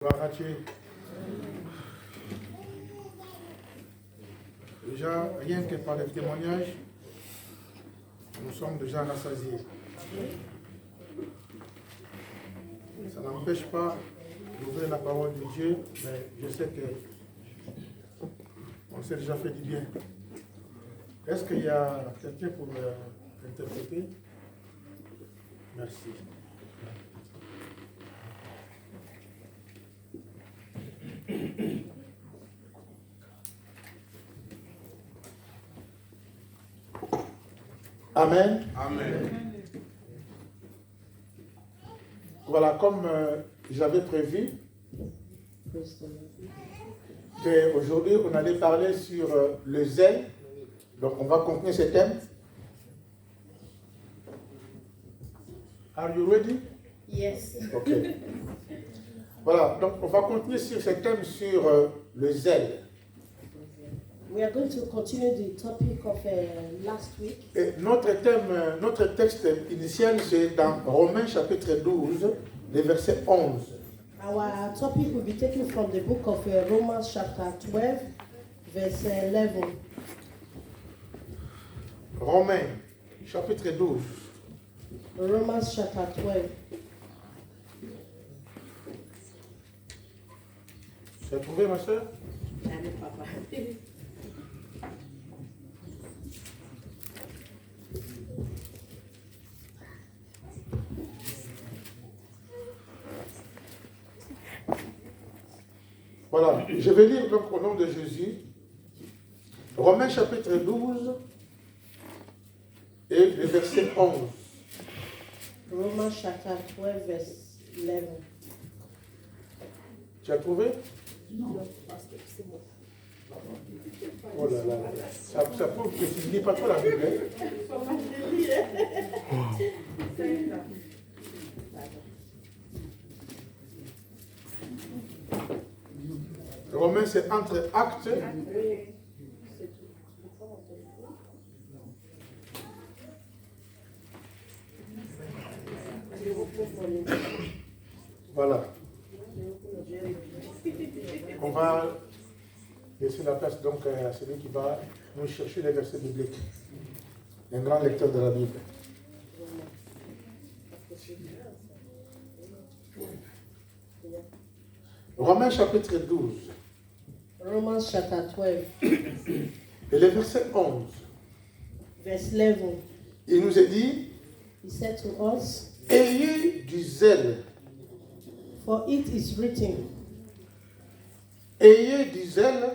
Gloire à Dieu. Déjà, rien que par les témoignages, nous sommes déjà rassasiés. Ça n'empêche pas d'ouvrir la parole de Dieu, mais je sais que on s'est déjà fait du bien. Est-ce qu'il y a quelqu'un pour interpréter? Merci. Amen. Amen. Voilà, comme j'avais prévu, qu'aujourd'hui on allait parler sur le zèle. Donc on va continuer ce thème. Are you ready? Yes. Ok. Voilà, donc on va continuer sur ce thème sur le zèle. We are going to continue the topic of last week. Et notre thème, notre texte initial, c'est dans Romains chapitre 12, le verset 11. Our topic will be taken from the book of Romans chapter 12, verse 11. Romains chapitre 12. Romans chapter 12. Tu as trouvé, ma soeur? Allez, papa. Voilà, je vais lire donc au nom de Jésus, Romains chapitre 12 et le verset 11. Romans chapter 12, verse 11. Tu as trouvé? Non. Oh là là, ça prouve que tu ne lis pas trop la Bible. Romains, c'est entre actes. Voilà. On va laisser la place donc à celui qui va nous chercher les versets bibliques. Un grand lecteur de la Bible. Romains chapitre 12. Romans chapter 12, Et le verset 11. verse 11. Il nous est dit, He said to us, ayez du zèle. for it is written, Ayez du zèle.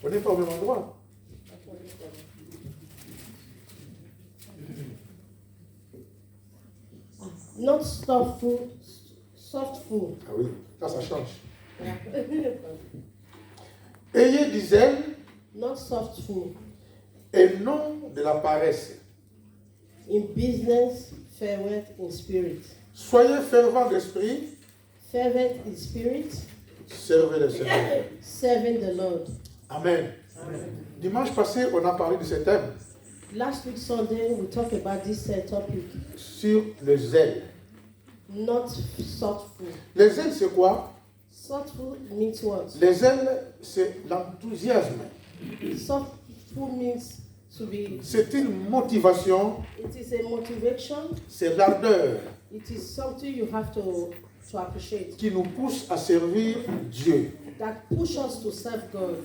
On n'est pas au même endroit. not softful. Ah oui, ça change. Ayez du zèle Not softful. et non de la paresse. In business, fervent in spirit. Soyez fervents d'esprit, Fervent in spirit, servez le Seigneur. serving the Lord. Amen. Dimanche passé, on a parlé de ce thème Last week Sunday, we talked about this topic. sur le zèle. Not softful. Le zèle, c'est quoi? Softful means what? Le zèle, c'est l'enthousiasme. Softful means to be. C'est une motivation, It is a motivation. c'est l'ardeur It is something you have to appreciate. qui nous pousse à servir Dieu. That push us to serve God.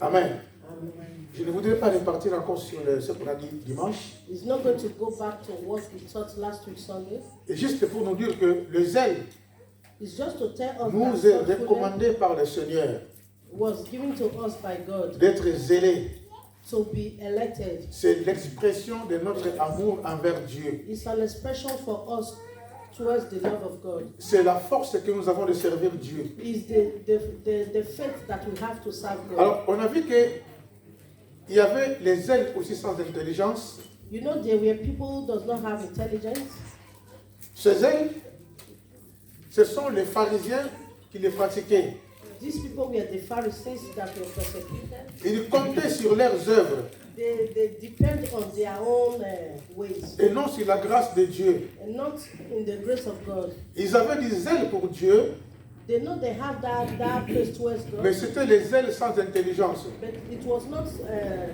Amen. Amen. Je ne voudrais pas repartir encore sur ce qu'on a dit dimanche. It's not going to go back to what we taught last week Sunday. Et juste pour nous dire que le zèle It's just to tell us nous that est softfulness recommandé par le Seigneur was given to us by God d'être zélé. to be elected. C'est l'expression de notre amour envers Dieu. It's an expression for us towards the love of God. C'est la force que nous avons de servir Dieu. It's the faith that we have to serve God. Alors, on a vu qu'il y avait les zèles aussi sans intelligence. You know, there were people who does not have intelligence. Ces zèles, ce sont les pharisiens qui les pratiquaient. These people were the Pharisees that were persecuted. Ils comptaient sur leurs œuvres they depend on their own ways et non sur la grâce de Dieu. and not in the grace of God. Ils avaient des ailes pour Dieu, They know they have that place towards mais God, c'était les ailes sans intelligence. but it was not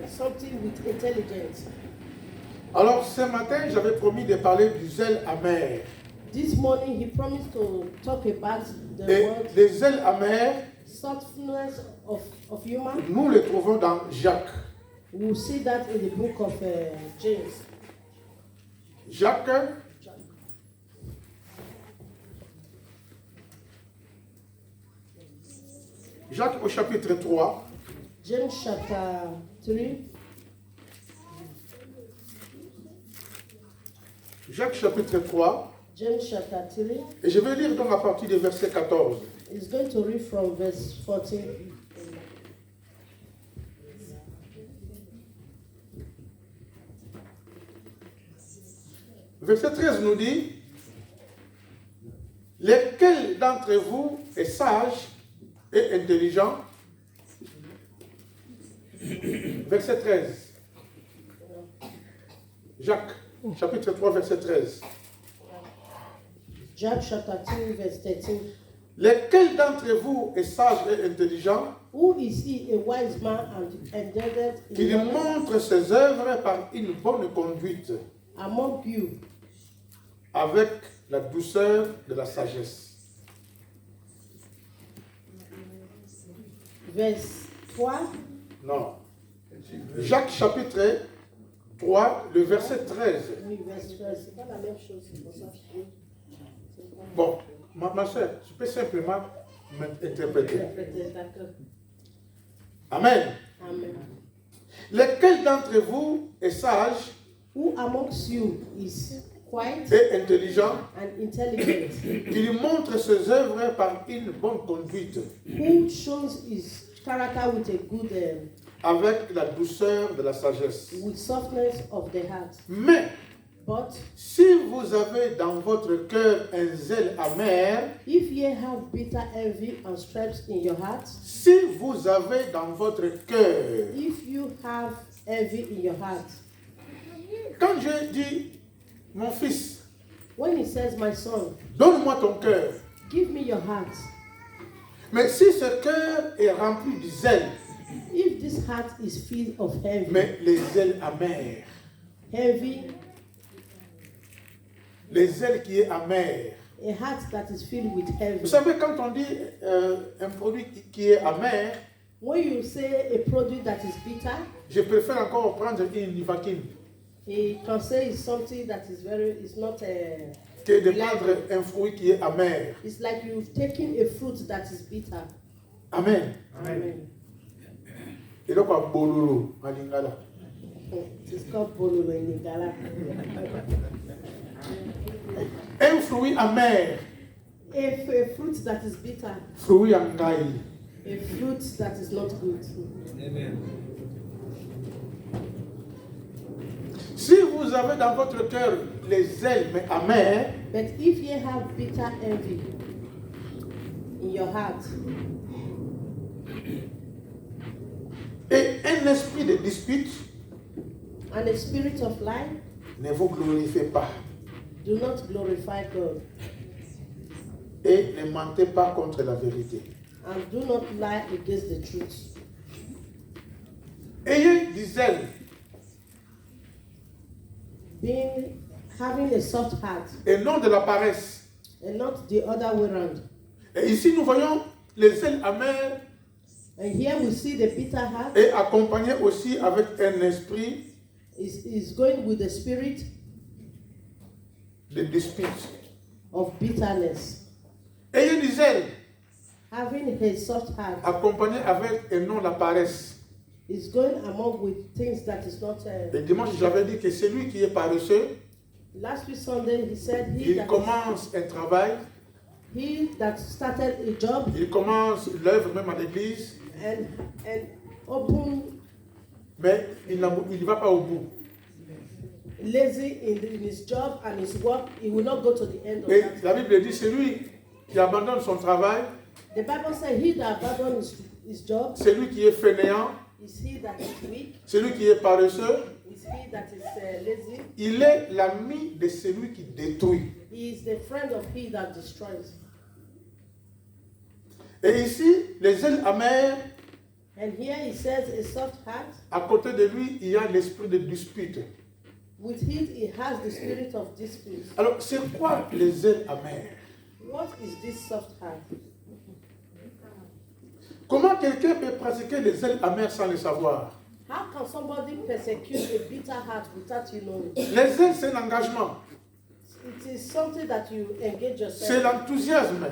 something with intelligence. Alors ce matin, j'avais promis de parler du zèle amer. This morning he promised to talk about the Et word les ailes amères, softness of humor. nous les trouvons dans Jacques. We'll see that in the book of James. Jacques, Jacques au chapitre 3, James chapter 3. Jacques chapitre 3, James chapter 3 et je vais lire donc à partir du verset 14. is going to read from verse 14. Verset 13 nous dit, lequel d'entre vous est sage et intelligent? Verset 13. Jacques, chapitre 3, verset 13. James chapter 3 verse 13. Lequel d'entre vous est sage et intelligent? Who is he, a wise man and engendered in Qu'il knowledge montre ses œuvres par une bonne conduite, among you, avec la douceur de la sagesse. verse 3. Non. Jacques chapitre 3, le verset 13. Oui, verse 13. C'est pas la même chose, c'est pour ça. Bon, ma soeur, tu peux simplement m'interpréter. D'accord. Amen. Amen. Lequel d'entre vous est sage Who amongst you is quiet et intelligent, and intelligent? qu'il montre ses œuvres par une bonne conduite, Who shows his character with a good, avec la douceur de la sagesse. with softness of the heart? Mais But si vous avez dans votre cœur un zèle amer, if ye have bitter envy and stripes in your heart, si vous avez dans votre cœur, if you have envy in your heart, quand je dis mon fils, when he says, my son, donne-moi ton cœur, give me your heart. mais si ce cœur est rempli de zèle, If this heart is filled of envy, mais les zèles amers, envy, les zèles qui est amer. a heart that is filled with Vous envy. savez, quand on dit un produit qui est amer, When you say a product that is bitter, je préfère encore prendre une Nivaquine he can say it's something that is it's not a, que de prendre un fruit qui est amer. it's like you've taken a fruit that is bitter. Amen. Amen. Et donc, à Bololo, en lingala. It's called bololo in Lingala. Un fruit amer, A fruit that is bitter, fruit en ngaï. a fruit that is not good. Amen. Si vous avez dans votre cœur les ailes mais amères, But if you have bitter envy in your heart et un esprit de dispute, and a spirit of lying, ne vous glorifiez pas do not glorify God et ne mentez pas contre la vérité. and do not lie against the truth. Ayez des ailes Having a soft heart et non de la paresse. and not the other way around. Et ici, nous voyons les ailes amères And here we see the bitter heart et accompagnées aussi avec un esprit is going with the spirit de dispute. of bitterness. Ayez des ailes Having a soft heart accompagnées avec et non la paresse. is going among with things that is not. Et dimanche, j'avais dit que celui qui est paresseux, Last week Sunday he said il commence un travail, he that started a job il commence l'œuvre même à l'église, and open mais il ne va pas au bout. lazy in his job and his work, he will not go to the end of Et that. la Bible dit, celui qui abandonne son travail, The Bible says he that abandons his job celui qui est fainéant, Is he that is weak? celui qui est paresseux, Is he that is lazy? il est l'ami de celui qui détruit. He is the friend of he that destroys. Et ici, les ailes amères, And here he says a soft heart. à côté de lui, il y a l'esprit de dispute. With it, he has the spirit of dispute. Alors, c'est quoi les ailes amères? What is this soft heart? Comment quelqu'un peut pratiquer les ailes amères sans le savoir? How can somebody persecute a bitter heart without you knowing? Les ailes, c'est l'engagement, It is something that you engage c'est yourself. l'enthousiasme,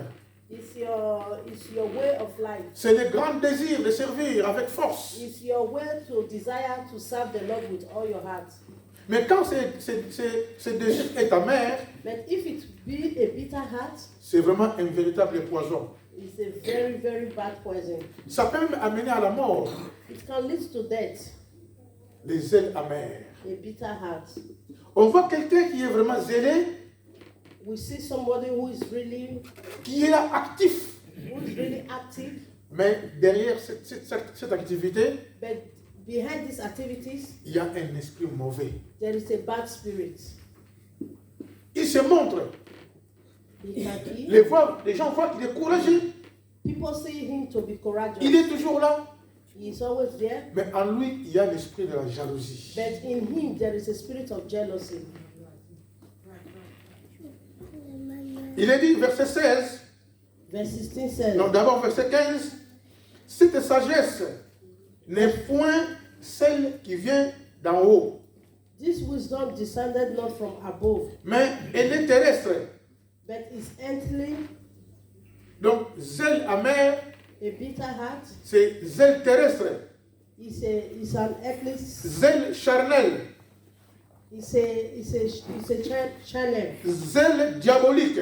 It's your way of life. c'est le grand désir de servir avec force. It's your way to desire to serve the Lord with all your heart. Mais quand ce désir est amer, But if it be a bitter heart, c'est vraiment un véritable poison. it's a very, very bad poison. Ça peut même amener à la mort. It can lead to death. Les ailes amères. A bitter heart. On voit quelqu'un qui est vraiment zélé, We see somebody who is really actif. active, Mais derrière cette activité, but behind these activities, il y a un esprit mauvais. there is a bad spirit. Il se montre. He can kill. Les gens voient qu'il est courageux. People see him to be courageous. Il est toujours là. He is always there. Mais en lui, il y a l'esprit de la jalousie. But in him, there is a spirit of jealousy. Il est dit, verset 16, Verse 16 says, non, d'abord verset 15, cette sagesse n'est point celle qui vient d'en haut, this wisdom descended not from above, mais elle est terrestre. but is earthly. Donc, zèle amer, A bitter heart c'est zèle terrestre. is an earthly. Zèle charnel, Is a channel. zèle diabolique.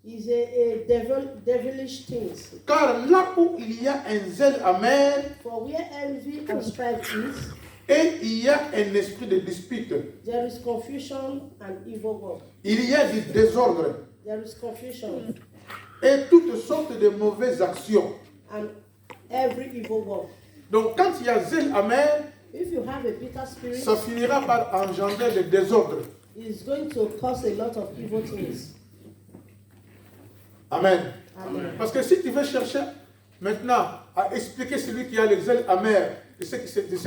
Is a devilish things. Car là où il y a un zèle amer, For where envy and strife is, et il y a un esprit de dispute, there is confusion and evil work. il y a du désordre There is confusion et toutes sortes de mauvaises actions. and every evil work. Donc quand il y a zèle amer, If you have a bitter spirit, ça finira par engendrer le désordre. it's going to cause a lot of evil things. Amen. Amen. Parce que si tu veux chercher maintenant à expliquer celui qui a les ailes amères de ce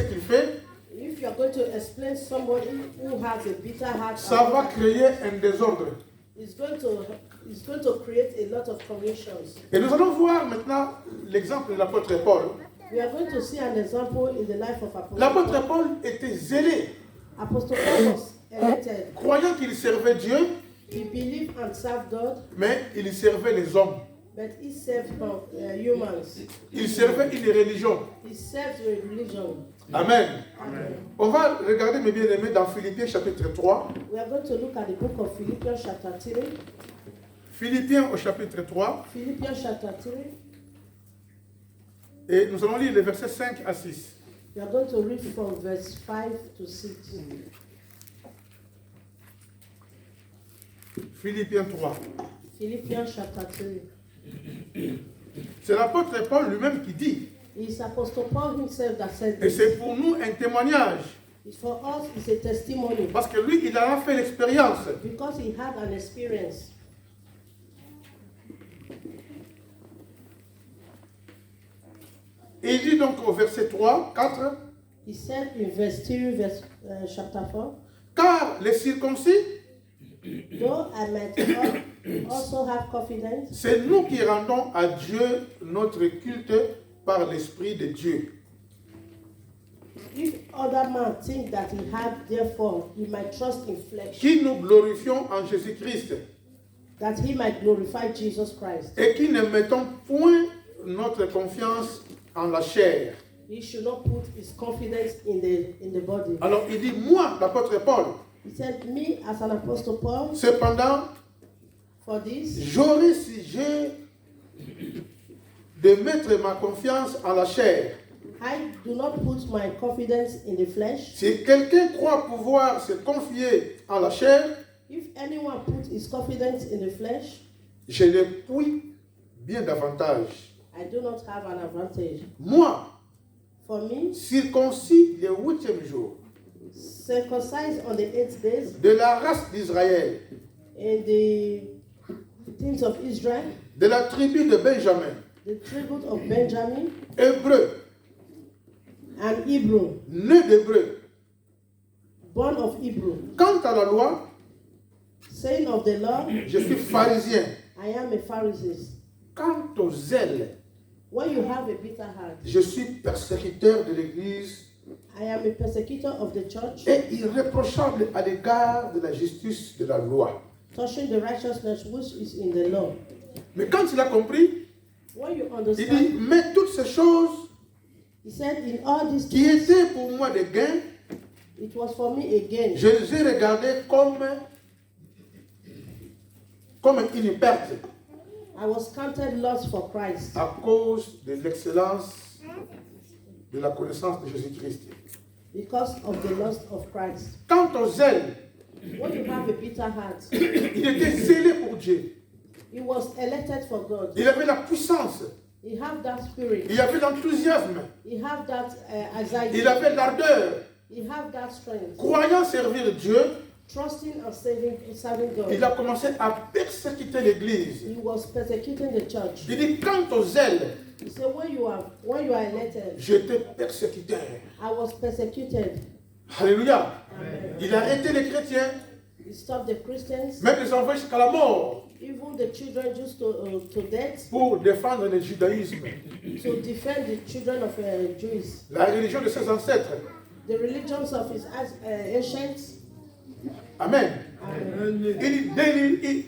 qu'il fait, If you are going to explain somebody who has a bitter heart, ça va créer un désordre. it's going to create a lot of confusions. Et nous allons voir maintenant l'exemple de l'apôtre Paul. We are going to see an example in the life of Apostle L'apôtre Paul. Paul était zélé, Apostle Paul was elected. croyant qu'il servait Dieu, He believed and served God, mais il servait les hommes. but he served humans. Il servait une religion. He served a religion. Amen. Amen. On va regarder, mes bien-aimés, dans Philippiens chapitre 3. We are going to look at the book of Philippians chapter 3. Philippiens au chapitre 3. Philippians chapter 3. Et nous allons lire les versets 5 à 6. We are going to read from verse 5 to 6. Philippiens 3. Philippians chapter 3. C'est l'apôtre Paul lui-même qui dit. It's Apostle Paul himself that said Et this. c'est pour nous un témoignage. For us, it's a testimony Parce que lui, il en a fait l'expérience. because he had an experience. Et il dit donc au verset 3, 4. He said in verse 2, chapter 4, Car les circoncis, though I might also have confidence, c'est nous qui rendons à Dieu notre culte par l'Esprit de Dieu. if other man think that he had, therefore he might trust in flesh, Qui nous glorifions en Jésus-Christ. that he might glorify Jesus Christ. Et qui ne mettons point notre confiance en la chair. He should not put his confidence in the body. Alors il dit, moi, l'apôtre Paul, He said, me as an apostle Paul, cependant, for this, j'aurais sujet de mettre ma confiance en la chair. I do not put my confidence in the flesh. Si quelqu'un croit pouvoir se confier en la chair, If anyone put his confidence in the flesh, je le puis bien davantage. I do not have an advantage. Moi, For me, circoncis le 8e jour, circumcised on the 8th days, de la race d'Israël, in the things of Israel, de la tribu de Benjamin, the tribute of Benjamin, hébreu, and Hebrew, né d'hébreu. born of Hebrew, Quant à la loi, saying of the law, je suis pharisien. I am a Pharisee. Quant au zèle, When you have a bitter heart, je suis persécuteur de l'Église I am a persecutor of the church, et irréprochable à l'égard de la justice de la loi. touching the righteousness which is in the law. Mais quand il a compris, When you il dit, understand, mais toutes ces choses he said, in all these qui things, étaient pour moi des gains, it was for me again. je les ai regardés comme une perte I was counted lost for Christ à cause de l'excellence de la connaissance de Jésus-Christ. because of the loss of Christ. Quant au zèle, When you have a bitter heart, il était zélé pour Dieu. he was elected for God. Il avait la puissance, He have that spirit. il avait l'enthousiasme, He have that anxiety. il avait l'ardeur. He have that strength. Croyant servir Dieu, Trusting and serving il God. a commencé à persécuter l'Église. He was persecuting the church. Il dit, quant au zèle, He said, when you are elected, j'étais persécuteur. I was persecuted. Alléluia. Amen. Il a arrêté les chrétiens, He stopped the Christians, même les envoyés jusqu'à la mort, even the children, just to death, pour défendre le judaïsme, to defend the children of Jews. la religion de ses ancêtres. The religions of his ancients. Amen. Amen.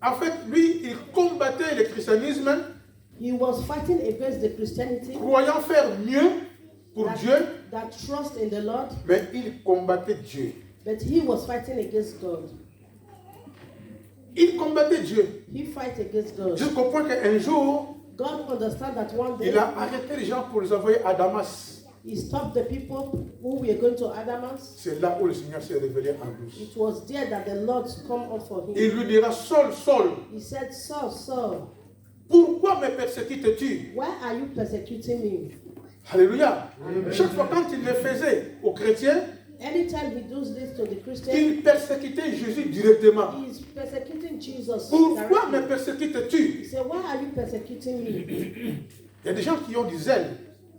En fait, lui, il combattait le christianisme, He was fighting against the Christianity croyant faire mieux pour Dieu, that trust in the Lord, mais il combattait Dieu. but he was fighting against God. Il combattait Dieu, He fight against God. jusqu'au point qu'un jour, God understand that one day il a arrêté les gens pour les envoyer à Damas. he stopped the people who were going to Adamas. C'est là où le Seigneur s'est révélé en douce. It was there that the Lord come up for him. Il lui dira, Saul, Saul, He said, Saul, Saul, pourquoi me persécutes-tu? why are you persecuting me? Alléluia. Chaque fois quand il le faisait aux chrétiens, Anytime he does this to the Christians, il persécutait Jésus directement. he is persecuting Jesus. Pourquoi me directly. persécutes-tu? He said, why are you persecuting me? Il y a des gens qui ont du zèle,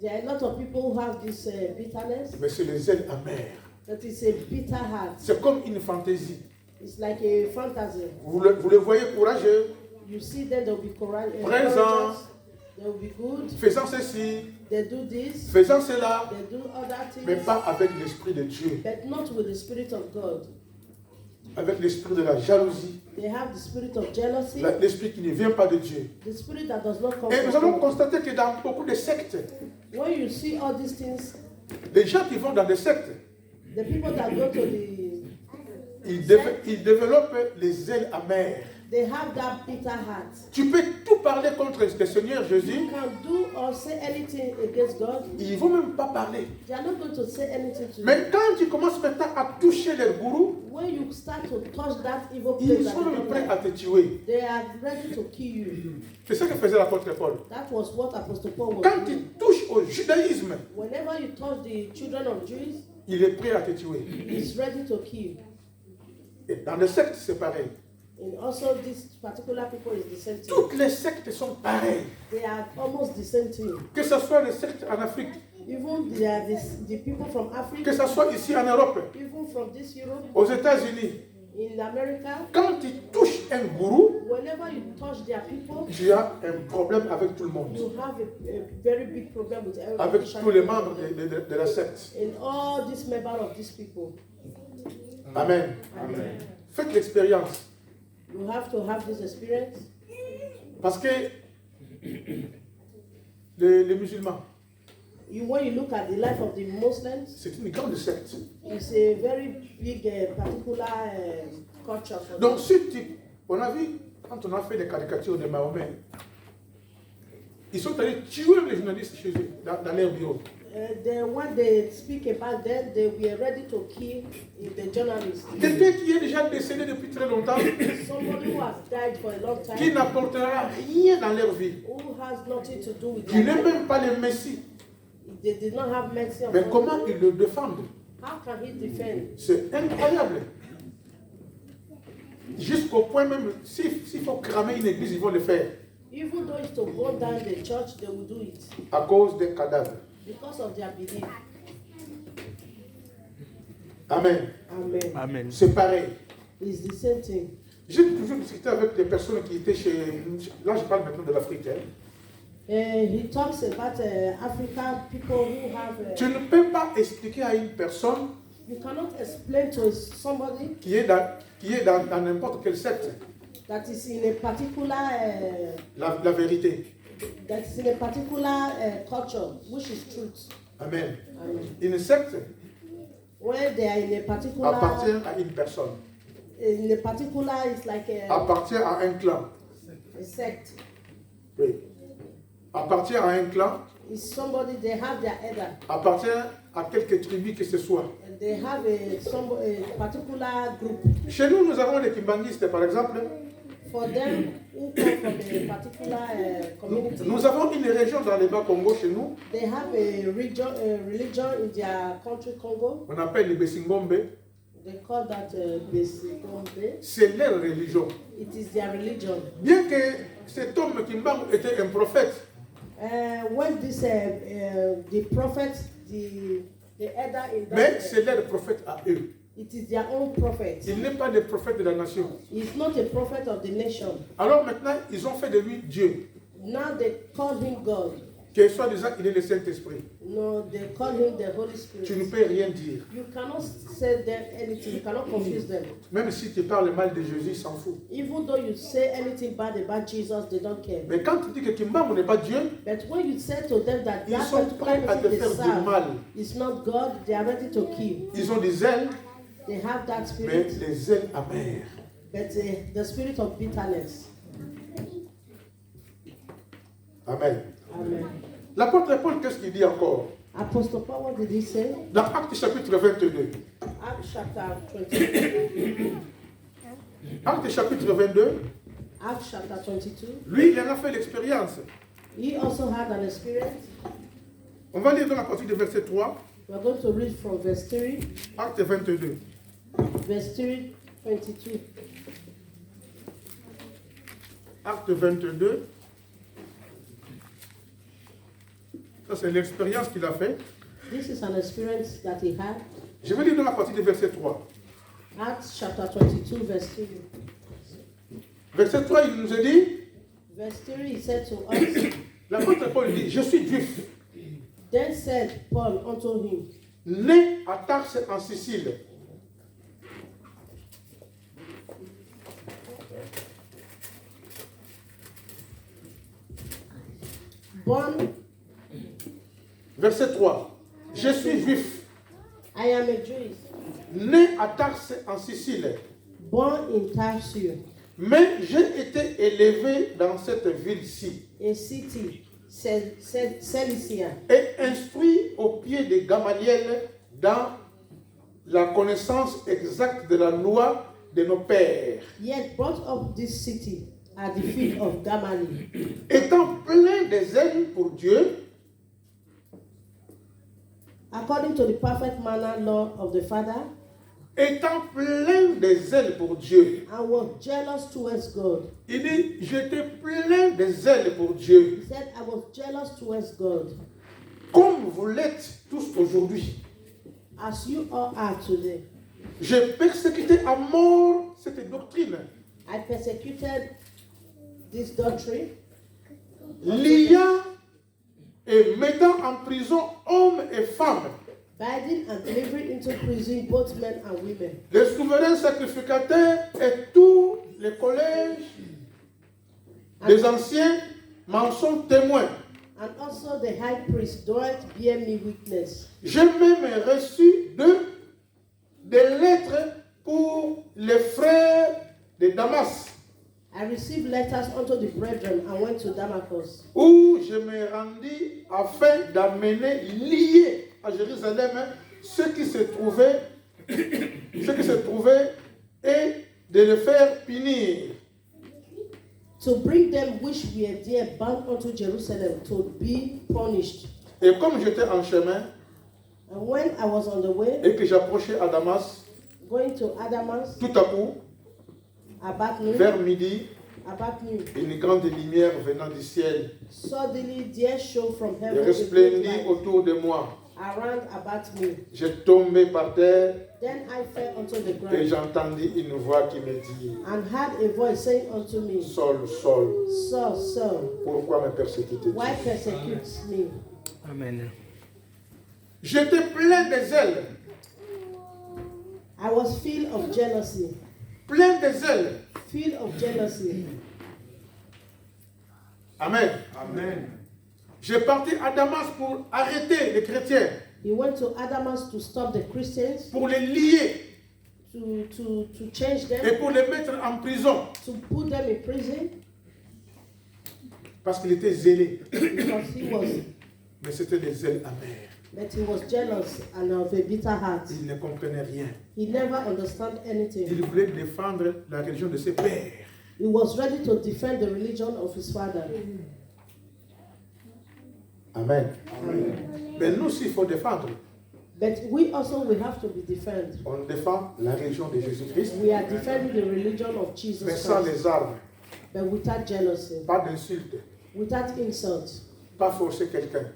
There are a lot of people who have this bitterness, mais c'est le zèle amer. that is a bitter heart. C'est comme une fantaisie. It's like a fantasy. Vous le voyez courageux, You see them, they'll be Présent. courageous, they'll be good, faisant ceci, they do this, faisant cela, they do other mais things, pas avec l'esprit de Dieu, but not with the spirit of God. avec l'esprit de la jalousie, They have the spirit of jealousy, l'esprit qui ne vient pas de Dieu. the spirit that does not come Et nous from allons God. constater que dans beaucoup de sectes, When you see all these things, les gens qui vont dans des sectes, the people that go to the, ils développent les zèles amers. they have that bitter heart. Tu peux tout parler contre le Seigneur Jésus, You can do or say anything against God. ils ne vont même pas parler. They are not going to say anything to you. Mais quand tu commences maintenant à toucher leur gourou, When you start to touch that evil place, ils that sont you même don't prêts like, à te tuer. they are ready to kill you. C'est ça que faisait l'apôtre Paul. That was what Apostle Paul was Quand doing. il touche au judaïsme, Whenever you touch the children of Jews, il est prêt à te tuer. he's ready to kill. Et dans les sectes, c'est pareil. And also, this particular people is the same thing. Toutes les sectes sont pareilles. They are almost the same thing. Que ce soit les sectes en Afrique, Even they are the people from que Africa, ce soit ici en Europe, even from this Europe, aux États-Unis, in America, quand tu touches un gourou, whenever you touch their people, tu as un problème avec tout le monde. you have a very big problem with everybody. Avec tous les membres de la secte. And all these members of these people. Amen. Amen. Faites l'expérience. You have to have this experience. Parce que les musulmans, When you look at the life of the Muslims, c'est une grande secte. it's a very big, particular culture for Donc, them. si tu, on a vu, quand on a fait les caricatures de Mahomet, ils sont allés tuer les journalistes chez eux, dans leur bureau. When they speak about them, they were ready to kill the journalists. Quelqu'un qui est déjà décédé depuis très longtemps, Somebody who has died for a long qui time, n'apportera rien dans leur vie, who has nothing to do with qui their n'est life. même pas le Messie. they did not have mercy Mais upon comment him. ils le défendent? How can he defend? C'est incroyable. Jusqu'au point même, s'il faut cramer une église, ils vont le faire. Even though it's to burn down the church, they will do it À cause des cadavres. because of their belief. Amen. Amen. Amen. C'est pareil. It's the same thing. J'ai toujours discuté avec des personnes qui étaient chez... Là, je parle maintenant de l'Afrique. Hein. He talks about African people who have. Tu ne peux pas expliquer à une personne You cannot explain to somebody qui est dans n'importe quel secte that is in a particular la vérité. culture, which is truth. Amen. Amen. Une secte When they are in a particular, appartient à une personne, it's like appartient à un clan. a sect. Oui. Appartient à un clan, It's somebody, they have their header. appartient à quelque tribu que ce soit. And they have a particular group. Chez nous, nous avons les kimbangistes, par exemple. For them who come from a particular community, Nous avons une région dans les Bas-Congo chez nous, they have a religion in their country, Congo. on appelle les Bessingombe. They call that Besikombe. C'est leur religion. It is their religion. Bien que cet homme Kimbangu était un prophète, When this the prophet, the elder in mais that, c'est leur prophète à eux. it is their own prophet. Il n'est pas le prophète de la nation. He's not a prophet of the nation. Alors maintenant, ils ont fait de lui Dieu, Now they call him God. que soi-disant il est le Saint-Esprit. No, they call him the Holy Tu ne Spirit. peux rien dire. You cannot say them anything. You cannot confuse them. Même si tu parles mal de Jésus, ils s'en foutent. Even though you say anything bad about Jesus, they don't care. Mais quand tu dis que Kimbangu n'est pas Dieu, But when you say to them that ils that sont prêts particular à te person they faire du serve mal. is not God, they are ready to kill. Ils ont des ailes, They have that mais spirit, des ailes amères. but the spirit of bitterness. Amen. Amen. L'apôtre Paul, qu'est-ce qu'il dit encore? Apostle Paul, what did he say? Dans Actes chapitre 22. Acts chapter 22. Actes chapitre 22, Acts chapter 22. lui, il en a fait l'expérience. He also had an experience. On va lire dans la partie de verset 3, We're going to read from verse 3, Actes 22. verse 3, 22. Acte 22. Ça, c'est l'expérience qu'il a fait. This is an experience that he had. Je vais lire dans la partie de verset 3. Acts chapter 22, verse 3. Verset 3, il nous a dit, Verse 3, he said to us, l'apôtre Paul dit, je suis juif, Then said Paul unto him, né à Tarse en Sicile. Born, Verset 3, je suis juif, I am a Jew, né à Tarse en Sicile, born in Tarsus, mais j'ai été élevé dans cette ville-ci a city, Cilicia, et instruit au pied de Gamaliel dans la connaissance exacte de la loi de nos pères. yet brought up this city at the feet of Gamaliel, Étant plein de zèle pour Dieu, according to the perfect manner law of the Father, étant plein de zèle pour Dieu. and was jealous towards God. Il dit, j'étais plein de zèle pour Dieu, He said, I was jealous towards God, comme vous l'êtes tous aujourd'hui. as you all are today. J'ai persécuté à mort cette doctrine, I persecuted this doctrine, liant et mettant en prison hommes et femmes, binding and delivering into prison both men and women, les souverains sacrificateurs et tous les collèges des anciens m'en sont témoins. and also the high priest doth bear me witness. J'ai même reçu des lettres pour les frères de Damas, I received letters unto the brethren and went to Damascus, où je me rendis afin d'amener liés à Jérusalem ceux qui se trouvaient et de les faire punir. to bring them which were there bound unto Jerusalem to be punished. Et comme j'étais en chemin And when I was on the way, et que j'approchais à Damas, going to Adamas, tout à coup, about noon, vers midi, une grande lumière venant du ciel suddenly there shone from heaven a great resplendit light autour de moi. around about me. J'ai tombé par terre Then I fell onto the et ground j'entendis une voix qui me dit, and heard a voice saying unto me, Saul, Saul, Saul, Saul, pourquoi me persécutes-tu? why persecutes me? Amen. J'étais plein de zèle, I was filled of jealousy, plein de zèle. filled of jealousy. Amen. Amen. J'ai parti à Damas pour arrêter les chrétiens, He went to Adamas to stop the Christians, pour les lier to change et them, pour les mettre en prison. to put them in prison Parce qu'il était zélé. because he was, Mais c'était des zèles amers. but he was jealous and of a bitter heart. Il ne comprenait rien. He never understood anything. Il voulait défendre la religion de ses pères. He was ready to defend the religion of his father. Amen. Mais nous aussi, il faut défendre. But we also we have to be defended. On défend la religion de Jésus-Christ, We are defending the religion of Jesus mais sans Christ, les armes. but without jealousy, Pas d'insultes, without insult, pas forcer quelqu'un.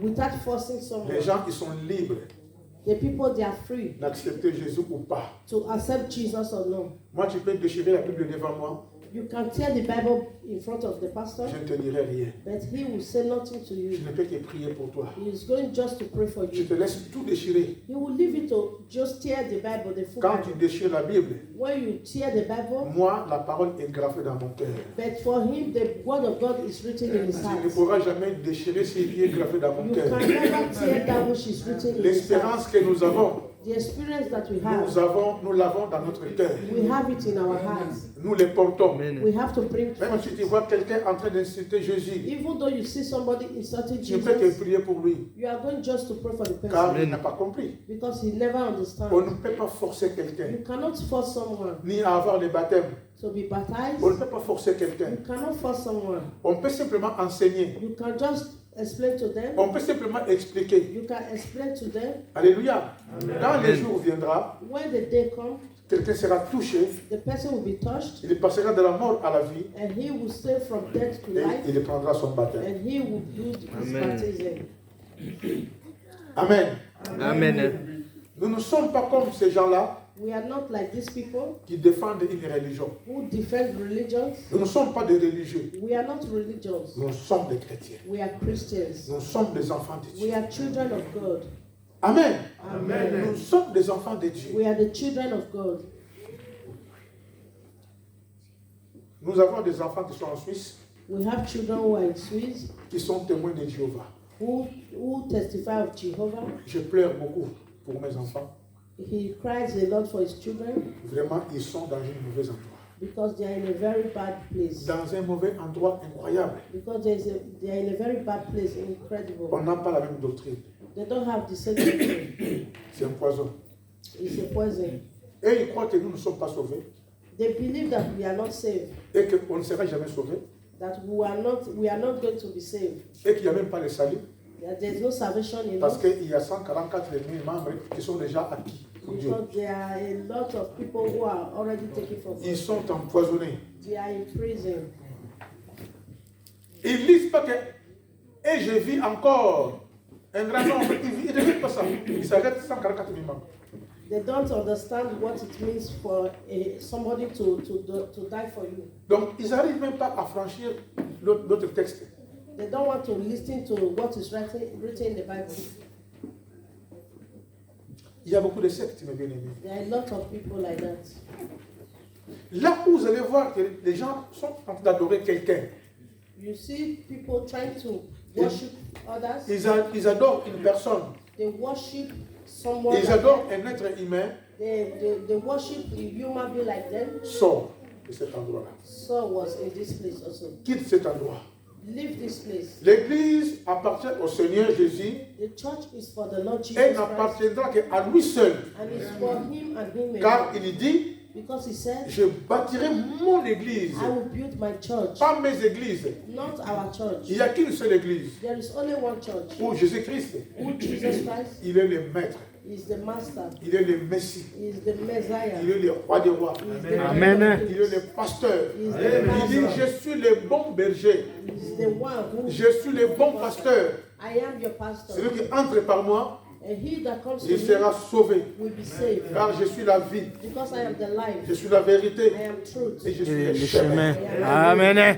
without forcing Les someone. gens, ils sont libres The people, they are free d'accepter Jésus ou pas. to accept Jesus or no. Moi, tu peux déchirer la Bible devant moi, You can tear the Bible in front of the pastor, je ne te dirai rien. but he will say nothing to Je you. ne peux que prier pour toi. He is going just to pray for Je te you. laisse tout déchirer. He will leave you to just tear the Bible, the full Quand tu Bible. déchires la Bible, When you tear the Bible, moi, la parole est gravée dans mon cœur. but for him, the word of God is written in his Tu heart. ne pourras jamais déchirer ce qui est gravé dans mon You cœur. can never tear that which is written in his heart. L'espérance que nous avons, The experience that we have, nous l'avons dans notre cœur. we have it in our hearts. Nous les portons. Amen. We have to bring Même si tu vois quelqu'un en train d'insulter Jésus, Even though you see somebody insulting tu ne peux que Jesus, prier pour lui, you are going just to pray for the car person il n'a pas compris. because he never On understands. ne peut pas forcer quelqu'un, You cannot force someone ni à avoir le baptême. to be On ne baptized. peut pas forcer quelqu'un. You cannot force someone. On peut simplement enseigner. You can just explain to them. On peut simplement expliquer. You can explain to them. Alléluia. Quand le jour viendra, When the day comes, quelqu'un sera touché, the person will be touched il passera de la mort à la vie and he will stay from death to et life il prendra son baptême. and he will do his Amen. baptism. Amen. Amen. Nous ne sommes pas comme ces gens-là We are not like these people qui défendent une religion. who defend religions. Nous ne sommes pas des religieux. We are not religions. Nous sommes des chrétiens. We are Christians. Nous sommes des enfants de We Dieu. are children of God. Amen. Amen. Nous sommes des enfants de Dieu. We are the children of God. Nous avons des enfants qui sont en Suisse, We have children who are in Swiss, qui sont témoins de Jéhovah. who testify of Jehovah. Je pleure beaucoup pour mes enfants. He cries a lot for his children Vraiment, ils sont dans un mauvais endroit. because they are in a very bad place. Dans un mauvais endroit incroyable. Because they are in a very bad place, On incredible. n'a pas la même doctrine. They don't have the same doctrine. C'est un poison. It's a poison. Et ils croient que nous ne sommes pas sauvés They believe that we are not saved, et qu'on ne sera jamais sauvés that we are not going to be saved, et qu'il n'y a même pas le salut that there is no salvation in parce us. qu'il y a 144 000 membres qui sont déjà acquis pour Dieu. Because there are a lot of people who are already taken from Ils God. sont empoisonnés. They are in prison. Ils ne lisent pas que et je vis encore un grand nombre. Ils ne lisent pas ça. Ils s'arrêtent 144 000 membres. They don't understand what it means for somebody to die for you. Donc, ils n'arrivent même pas à franchir l'autre texte. They don't want to listen to what is written in the Bible. Il y a beaucoup de sectes, mes bien-aimés. There are a lot of people like that. Là où vous allez voir que les gens sont en train d'adorer quelqu'un, You see people trying to worship others. ils adorent une personne, They worship someone. ils Like adorent them. un être humain, They worship a human being like them. sort de cet endroit-là. Saul was in this place also. Quitte cet endroit. Leave this place. L'église appartient au Seigneur Jésus The church is for the Lord Jesus et Christ. n'appartiendra qu'à lui seul. And it's for him and him Car alone. il dit, Because he said, je bâtirai mon église, I will build my church, pas mes églises. not our church. Il n'y a qu'une seule église There is only one church. où Jésus-Christ, Who Jesus Christ il est le maître, is the master, il est le Messie, is the Messiah, il est le roi des rois, is the Amen. Lord of il est le Kings, pasteur. is the Il dit, pastor, je suis le bon berger, is the one who je suis le bon pasteur. I am your pastor. Celui qui entre par moi, And he that comes to il me sera sauvé. will be saved. Car je suis la vie, Because I am the life, je suis la vérité I am truth. et je suis Le le chemin. chemin. Amen.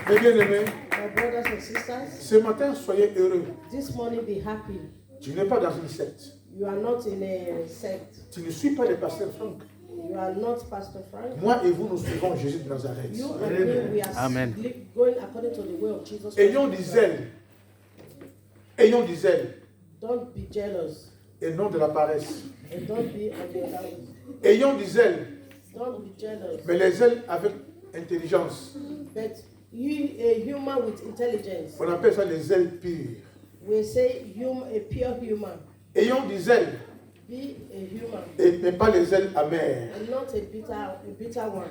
Mes bien-aimés, My brothers and sisters, ce matin, soyez heureux. this morning be happy. Tu n'es pas dans une secte. You are not in a sect. Tu ne suis pas le pasteur Franck. You are not Pastor Frank. Moi et vous, nous suivons Jésus de Nazareth. You and me, we are Amen. going according to the way of Jesus Christ. Ayons du zèle. Ayons du zèle. Don't be jealous. Et non de la paresse. And don't be unbelievers. Ayons du zèle. Don't be jealous. Mais les zèles avec intelligence. But you, a human with intelligence, On appelle ça les zèles purs. we say a pure human. Ayons du zèle. Be a human Mais pas les zèles amers. and not a bitter one.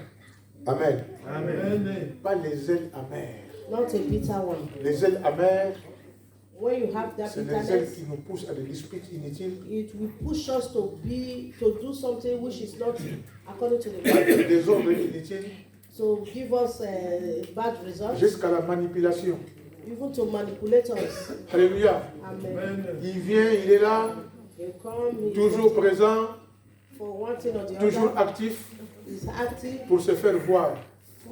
Amen. Amen. Pas les zèles amers. Not a bitter one. Les zèles amers, When you have that c'est les zèles bitterness, qui nous poussent à des disputes inutiles, it will push us to do something which is not according to the Bible. des ordres inutiles, So give us bad results, jusqu'à la manipulation. even to manipulate us. Alléluia. Amen. Il vient, il est là, He come, he toujours comes présent, for one thing or the toujours other. actif He's active pour se faire voir.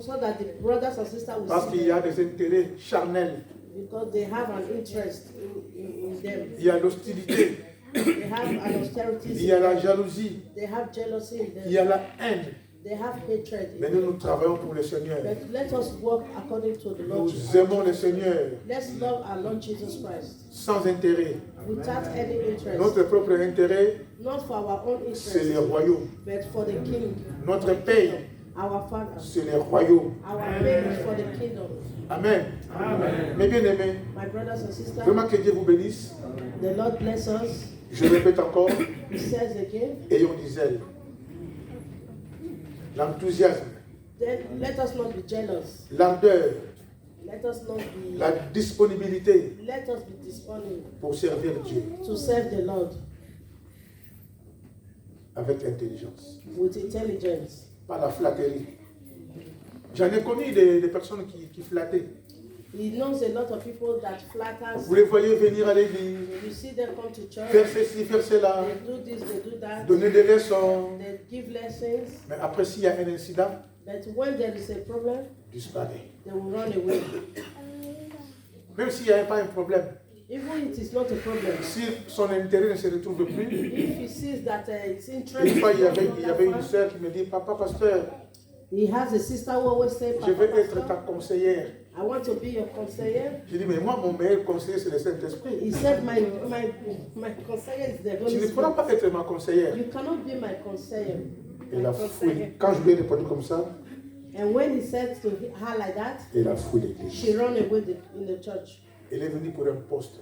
so that the brothers and sisters will Parce see qu'il y a them, des intérêts charnels. because they have an interest in them. Il y a l'hostilité, They have an austerity. il y a la jalousie, They have jealousy in il y a them. la haine. They have hatred. Mais nous, nous travaillons pour le Seigneur. But let us work according to the Lord Nous Jesus. aimons le Seigneur Let's love our Lord Jesus Christ sans intérêt. without any interest. Notre propre intérêt, Not for our own c'est interest, le royaume. but for the King, Notre paye, our Father. c'est le royaume. Our pay is for the kingdom. Amen. Mes bien-aimés, My brothers and sisters, vraiment que Dieu vous bénisse. the Lord bless us. Je répète encore, He says again, ayons du zèle. L'enthousiasme, then let us not be jealous. l'ardeur, Let us not be, la disponibilité let us be disponible pour servir Dieu to serve the Lord avec intelligence. with intelligence. Pas la flatterie. J'en ai connu des personnes qui flattaient. He knows a lot of people that flatters. Vous les voyez venir à l'église, You see them come to church, faire ceci, faire cela, they do this, they do that, donner des leçons. they give lessons, Mais après, s'il y a un incident, but when there is a problem, disparaît. they will run away. Même s'il n'y a pas un problème, Even it is not a problem. si son intérêt ne se retrouve plus. If he sees that it's Une interesting, fois, il y avait une sœur qui me dit, papa pasteur, he has a sister who always say, je veux Papa, être ta Pastor, conseillère. I want to be your conseiller. Je dis, mais moi, mon meilleur conseiller, c'est le Saint-Esprit. He said, my conseiller is the Tu Holy ne pourras Spirit. pas être ma conseillère. You cannot be my conseiller. Elle a My fouillé. conseiller. Quand je lui ai répondu comme ça, And when he said to her like that, elle a fouillé l'église. she ran away in the church. Elle est venue pour un poste.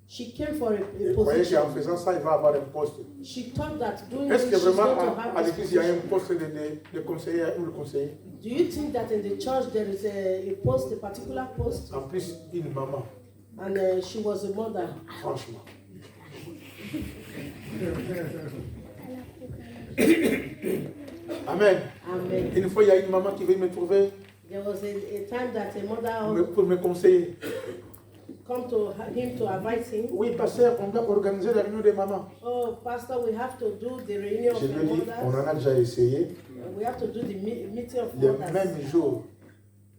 She came for a Elle croyait position. qu'en faisant ça, il va avoir un poste. She thought that doing Est-ce this, que she's going vraiment to have à this l'église, il y a un position. poste de conseiller ou le conseiller? Do you think that in the church there is a post, a particular post? En plus, une maman, And she was a mother. franchement. Amen. Amen. Une fois, il y a une maman qui veut me trouver There was a time that a mother pour me conseiller. come to him to advise him. Oui, pasteur, on doit organiser la réunion des mamans. Oh, Pastor, we have to do the reunion of Je the lui ai dit, on mothers. en a déjà essayé. We have to do the meeting of Le mothers. même jour,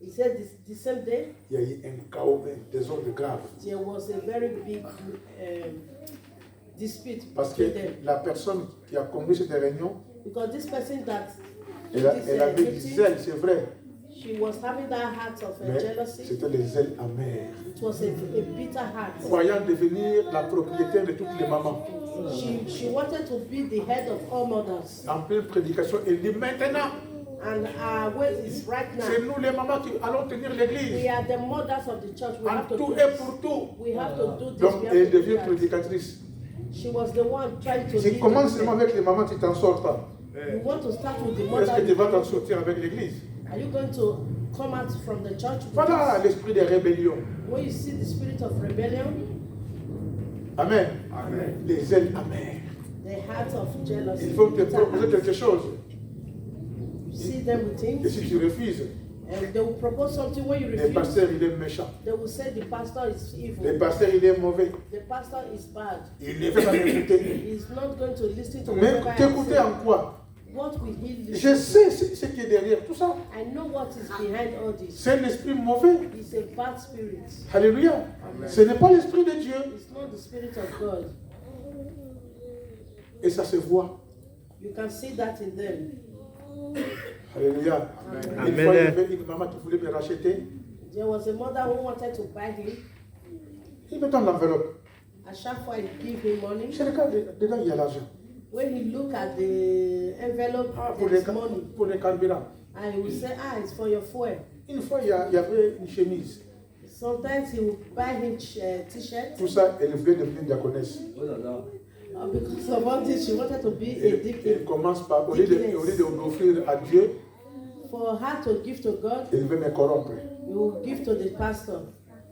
He said the same day il y a eu un chaos, un désordre grave. there was a very big dispute Parce que between them. la personne qui a conduit cette réunion, Because this person that elle, did this elle avait du meeting, zèle, c'est vrai, she was having that heart of mais jealousy. c'était les zèles amers. It was a bitter heart. Croyant devenir la propriétaire de toutes les mamans. She wanted to be the head of all mothers. En pleine prédication, elle dit maintenant, And our way is right c'est now. nous les mamans qui allons tenir l'église. We are the mothers of the church. We En have to tout do et this. pour tout. We have to do this. Donc, We have elle to do devient that. prédicatrice. She was the one trying to Si lead commence the seulement women. avec les mamans, tu t'en sors pas. You want to start with the Est-ce que tu vas t'en mother. sortir avec l'église? Are you going to come out from the church with Voilà this? l'esprit de rébellion. When you see the spirit of rebellion, Amen. Amen. Les ailes amères. the heart of jealousy, Il faut te proposer quelque chose. you see them with Et things, si tu refuses, and they will propose something. When you le refuse, pasteur il est méchant. they will say the pastor is Le evil, pasteur il est mauvais. the pastor is bad. Il ne veut pas m'écouter. He's not going to listen to Mais whatever I t'écouter say. en quoi? What will he Je listen? sais ce qui est derrière tout ça. I know what is behind all this. C'est un esprit mauvais. It's a bad spirit. Alléluia. Ce n'est pas l'esprit de Dieu. It's not the spirit of God. Et ça se voit. You can see that in them. Alléluia. Amen. Une fois, il y avait une maman qui voulait me racheter. There was a mother who wanted to buy him. Il me donne l'enveloppe. At chaque fois, he give him money. Je regarde, dedans, il y a l'argent. When he look at the envelope, Pour there's les, money. pour les carburants. And he will say, it's for your fuel. Une fois, il y avait une chemise. Sometimes he will buy him t-shirt. Tout ça, elle voulait devenir diaconesse. Because of all this, she wanted to be a Elle deacon. commence par, au lieu d'offrir à Dieu, For her to give to God, elle veut me corrompre. you will give to the pastor.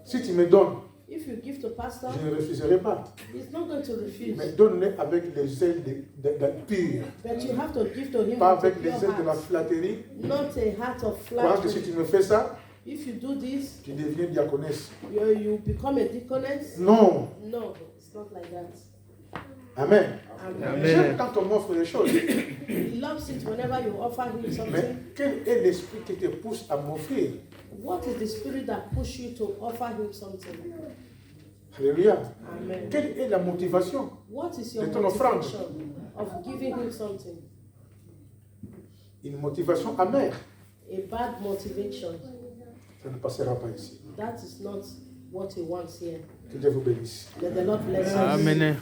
Si tu me donnes, If you give to pastor, je ne refuserai pas. he's not going to refuse. Mais donne-le avec les ailes de pure. But you have to give to him Pas with a avec pure les ailes de la heart, flatterie. not a heart of Parce que si flattery. tu me fais ça, If you do this, tu deviens diaconesse. you become a deaconess. Non. No, it's not like that. Amen. Amen. J'aime quand on m'offre des choses. He loves it whenever you offer him Mais something. quel est l'esprit qui te pousse à m'offrir? What is the spirit that push you to offer him something? Alléluia. Amen. Quelle est la motivation? What is your De ton offrande. motivation of giving him something? Une motivation amère. A bad motivation. Ça ne passera pas ici. That is not what he wants here. Que Dieu vous bénisse. Let the Lord bless us. Amen.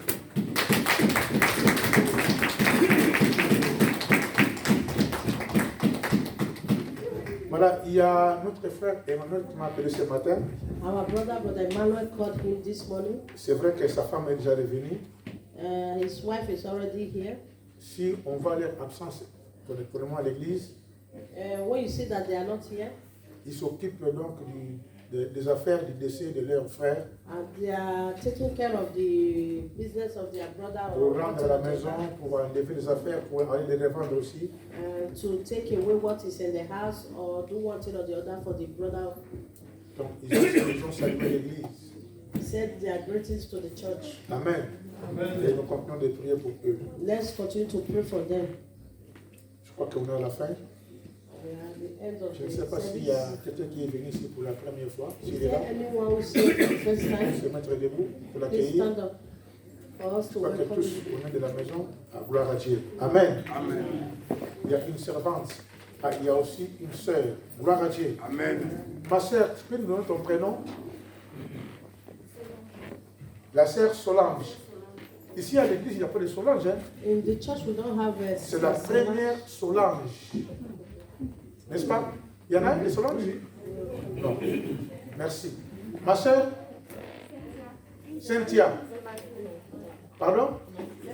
Voilà, il y a notre frère Emmanuel qui m'a appelé ce matin. Our brother Emmanuel called him this morning. C'est vrai que sa femme est déjà revenue. His wife is already here. Si on voit leur absence pour le moment à l'église, When you see that they are not here, ils s'occupent donc des affaires du décès de leur frère and they are taking care of the business of their brother pour or rendre à la maison, pour enlever les affaires, pour aller les revendre aussi. to take away what is in the house or do one thing or the other for the brother. Donc ils ont salué l'église. He said their greetings to the church. Amen. Et nous continuons de prier pour eux. Let's continue to pray for them. Je crois qu'on est à la fin. We are at the end of Je ne the sais pas s'il y service. a quelqu'un qui est venu ici pour la première fois. Is S'il est là, there anyone who's here for the first il time? faut se mettre debout pour Please l'accueillir. stand up for us Je to crois que welcome tous, you. au nom de la maison, à gloire à Dieu. Amen. Amen. Il y a une servante. Ah, il y a aussi une sœur. Gloire à Dieu. Amen. Ma sœur, tu peux nous donner ton prénom? La sœur Solange. Ici à l'église, il n'y a pas de Solange. Hein? In the church, we don't have a C'est la première Solange. N'est-ce pas? Il y en a des Solange? Non. Merci. Ma sœur Cynthia. Pardon?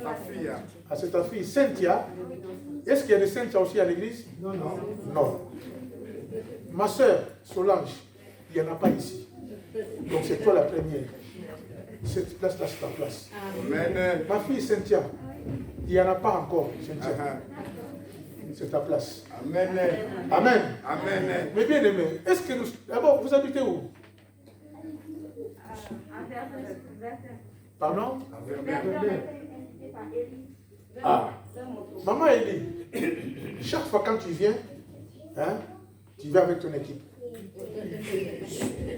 Ma fille. Ah, c'est ta fille Cynthia. Est-ce qu'il y a des Cynthia aussi à l'église? Non, non. Non. Ma sœur Solange, il n'y en a pas ici. Donc c'est toi la première. Cette place-là, c'est ta place. Amen. Ma fille Cynthia, il n'y en a pas encore, Cynthia. C'est ta place. Amen. Amen. Amen. Mais bien aimé, est-ce que nous... D'abord, vous habitez où? Pardon? Ah. Maman Elie, chaque fois quand tu viens, hein, tu viens avec ton équipe.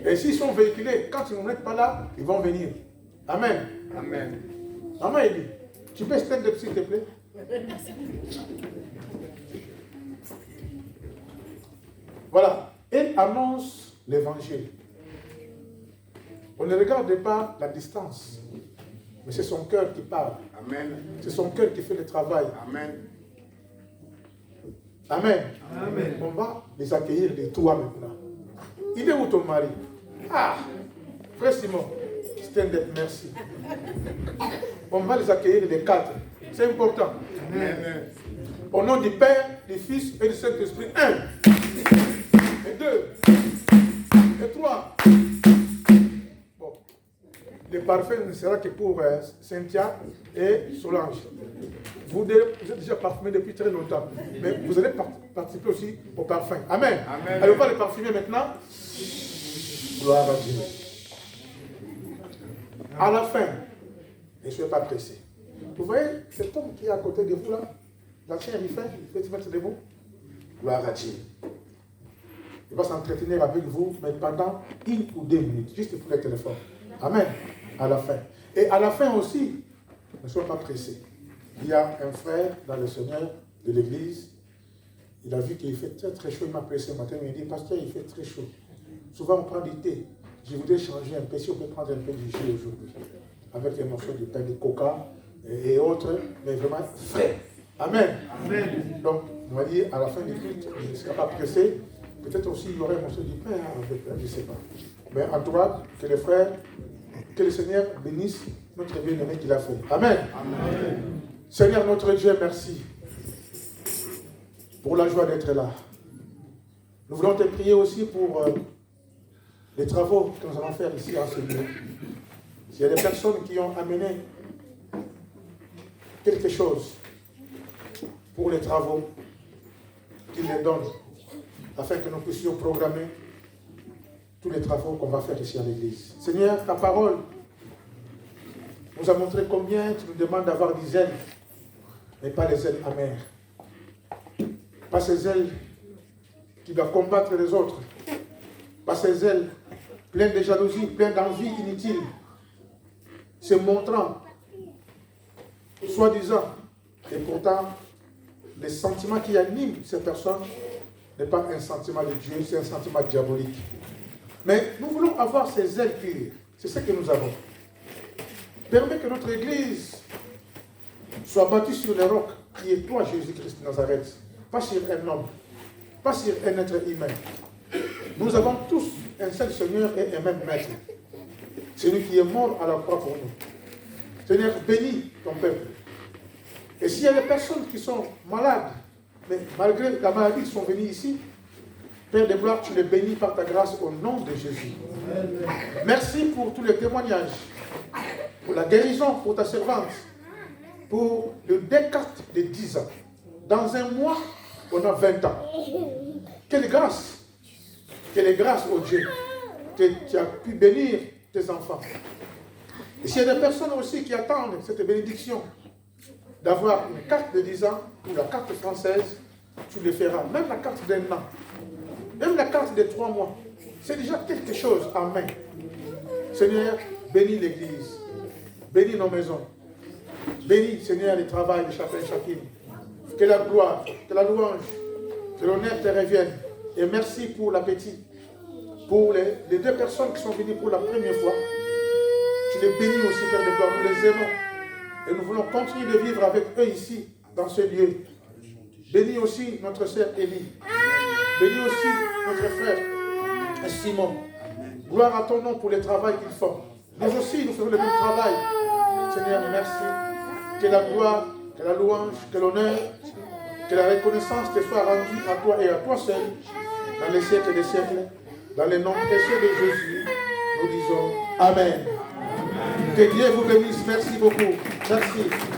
Et s'ils sont véhiculés, quand ils ne sont pas là, ils vont venir. Amen. Amen. Maman Elie, tu peux stand up s'il te plaît? Voilà. Elle annonce l'évangile. On ne regarde pas la distance, mais c'est son cœur qui parle. Amen. C'est son cœur qui fait le travail. Amen. Amen. Amen. On va les accueillir de toi maintenant. Il est où ton mari? Ah, frère Simon, stand up, merci. on va les accueillir les 4. C'est important. Amen. Au nom du Père, du Fils et du Saint-Esprit. 1. Et 2. Et 3. Bon. Le parfum ne sera que pour Cynthia et Solange. Vous êtes déjà parfumés depuis très longtemps. Mais vous allez participer aussi au parfum. Amen. Amen. Allez, on va les parfumer maintenant. Gloire à Dieu. À la fin, ne soyez pas pressés. Vous voyez cet homme qui est à côté de vous là, l'ancien Rifin, il peut se mettre debout. Gloire à Dieu. Il va s'entretenir avec vous, mais pendant 1 ou 2 minutes, juste pour le téléphone. Amen. À la fin. Et à la fin aussi, ne soyez pas pressés. Il y a un frère dans le Seigneur de l'église. Il a vu qu'il fait très très chaud. Il m'a appelé ce matin. Il m'a dit, pasteur, il fait très chaud. Souvent on prend du thé. Je voudrais changer un peu. Si on peut prendre un peu du jus aujourd'hui. Avec des morceaux de pain de coca et autres. Mais vraiment frais. Amen. Amen. Donc, on va dire à la fin du culte, il ne sera pas pressé. Peut-être aussi il y aurait un morceau de pain avec, je ne sais pas. Mais en tout cas, que les frères, que le Seigneur bénisse notre bien-aimé qu'il a fait. Amen. Amen. Seigneur notre Dieu, merci pour la joie d'être là. Nous voulons te prier aussi pour les travaux que nous allons faire ici en ce lieu. S'il y a des personnes qui ont amené quelque chose pour les travaux, qu'ils les donnent, afin que nous puissions programmer tous les travaux qu'on va faire ici à l'église. Seigneur, ta parole nous a montré combien tu nous demandes d'avoir des ailes, mais pas les ailes amères. Pas ces ailes qui doivent combattre les autres. Pas ces ailes pleines de jalousie, pleines d'envie inutile, se montrant, soi-disant, et pourtant, les sentiments qui animent ces personnes n'est pas un sentiment de Dieu, c'est un sentiment diabolique. Mais nous voulons avoir ces ailes pures. C'est ce que nous avons. Permets que notre Église soit bâtie sur le roc qui est toi, Jésus-Christ de Nazareth. Pas sur un homme, pas sur un être humain. Nous avons tous un seul Seigneur et un même Maître. Celui qui est mort à la croix pour nous. Seigneur, bénis ton peuple. Et s'il y a des personnes qui sont malades, mais malgré la maladie, qui sont venues ici, Père de gloire, tu les bénis par ta grâce au nom de Jésus. Merci pour tous les témoignages, pour la guérison, pour ta servante, pour le décarte de 10 ans. Dans un mois, on a 20 ans. Quelle grâce au Dieu que tu as pu bénir tes enfants. Et s'il y a des personnes aussi qui attendent cette bénédiction, d'avoir une carte de 10 ans ou la carte française, tu le feras. Même la carte d'un an, même la carte de 3 mois, c'est déjà quelque chose en main. Seigneur, bénis l'Église, bénis nos maisons, bénis, Seigneur, le travail de chacun et chacune. Que la gloire, que la louange, que l'honneur te revienne. Et merci pour l'appétit. Pour les 2 personnes qui sont venues pour la première fois, tu les bénis aussi, Père de gloire, nous les aimons. Et nous voulons continuer de vivre avec eux ici, dans ce lieu. Bénis aussi notre sœur Élie. Bénis aussi notre frère Simon. Gloire à ton nom pour le travail qu'ils font. Nous aussi, nous faisons le même travail. Seigneur, merci. Que la gloire, que la louange, que l'honneur, que la reconnaissance te soit rendue à toi et à toi seul, dans les siècles des siècles. Dans le nom précieux de Jésus, nous disons Amen. Que Dieu vous bénisse. Merci beaucoup. Merci.